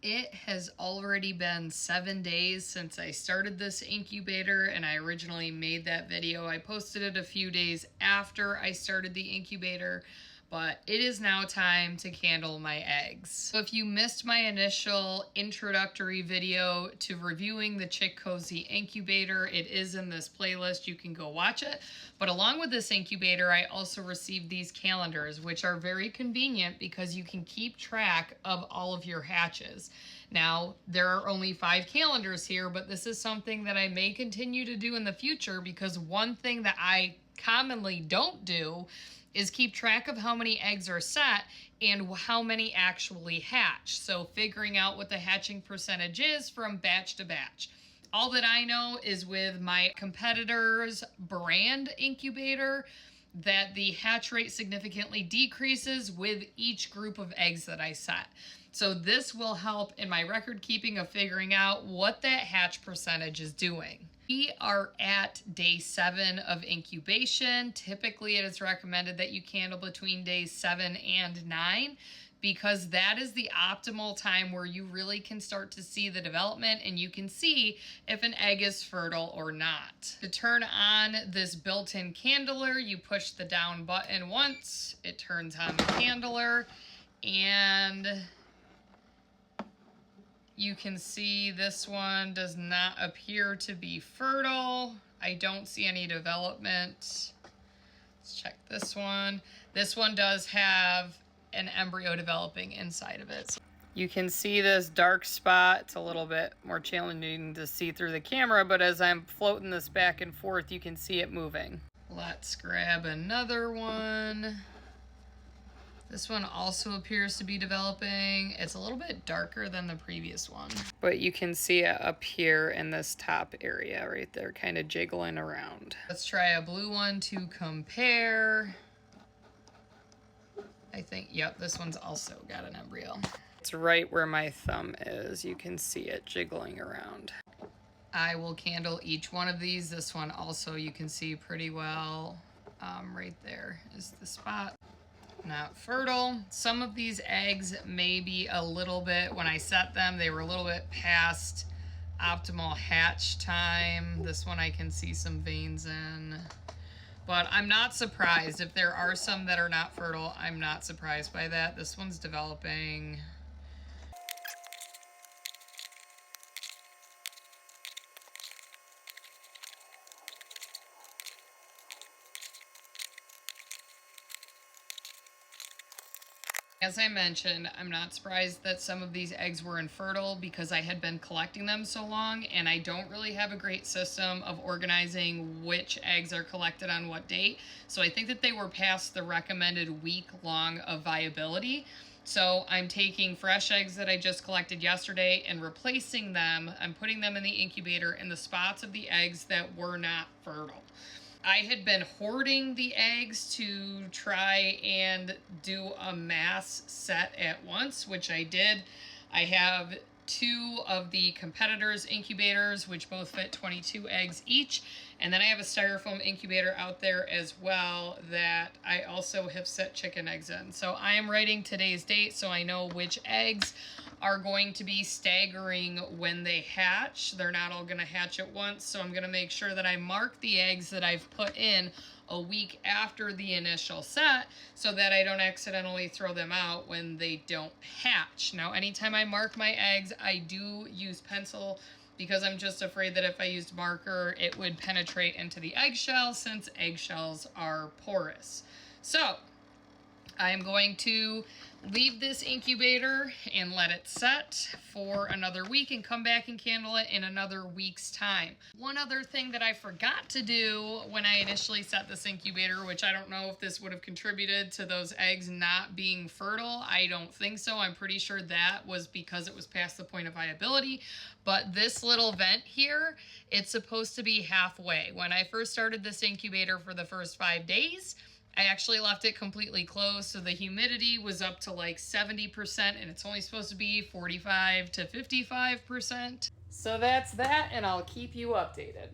It has already been 7 days since I started this incubator, and I originally made that video. I posted it a few days after I started the incubator, but it is now time to candle my eggs. So if you missed my initial introductory video to reviewing the ChickCozy Incubator, it is in this playlist. You can go watch it. But along with this incubator, I also received these calendars, which are very convenient because you can keep track of all of your hatches. Now, there are only 5 calendars here, but this is something that I may continue to do in the future, because one thing that I commonly don't do is keep track of how many eggs are set and how many actually hatch. So figuring out what the hatching percentage is from batch to batch. All that I know is with my competitor's brand incubator that the hatch rate significantly decreases with each group of eggs that I set. So this will help in my record keeping of figuring out what that hatch percentage is doing. We are at day 7 of incubation. Typically, it is recommended that you candle between days 7 and 9 because that is the optimal time where you really can start to see the development and you can see if an egg is fertile or not. To turn on this built-in candler, you push the down button once, it turns on the candler, and you can see this one does not appear to be fertile. I don't see any development. Let's check this one. This one does have an embryo developing inside of it. You can see this dark spot. It's a little bit more challenging to see through the camera, but as I'm floating this back and forth, you can see it moving. Let's grab another one. This one also appears to be developing. It's a little bit darker than the previous one. But you can see it up here in this top area right there, kind of jiggling around. Let's try a blue one to compare. I think, yep, this one's also got an embryo. It's right where my thumb is. You can see it jiggling around. I will candle each one of these. This one also you can see pretty well. Right there is the spot. Not fertile. Some of these eggs may be a little bit, when I set them, they were a little bit past optimal hatch time. This one I can see some veins in. But I'm not surprised. If there are some that are not fertile, I'm not surprised by that. This one's developing. As I mentioned, I'm not surprised that some of these eggs were infertile because I had been collecting them so long, and I don't really have a great system of organizing which eggs are collected on what date. So I think that they were past the recommended week long of viability. So I'm taking fresh eggs that I just collected yesterday and replacing them. I'm putting them in the incubator in the spots of the eggs that were not fertile. I had been hoarding the eggs to try and do a mass set at once, which I did. I have 2 of the competitors' incubators, which both fit 22 eggs each. And then I have a styrofoam incubator out there as well that I also have set chicken eggs in. So I am writing today's date so I know which eggs are going to be staggering when they hatch. They're not all going to hatch at once, so I'm going to make sure that I mark the eggs that I've put in a week after the initial set so that I don't accidentally throw them out when they don't hatch. Now, anytime I mark my eggs, I do use pencil because I'm just afraid that if I used marker, it would penetrate into the eggshell since eggshells are porous. So I am going to leave this incubator and let it set for another week and come back and candle it in another week's time. One other thing that I forgot to do when I initially set this incubator, which I don't know if this would have contributed to those eggs not being fertile. I don't think so. I'm pretty sure that was because it was past the point of viability. But this little vent here, it's supposed to be halfway. When I first started this incubator for the first 5 days, I actually left it completely closed, so the humidity was up to like 70%, and it's only supposed to be 45 to 55%. So that's that, and I'll keep you updated.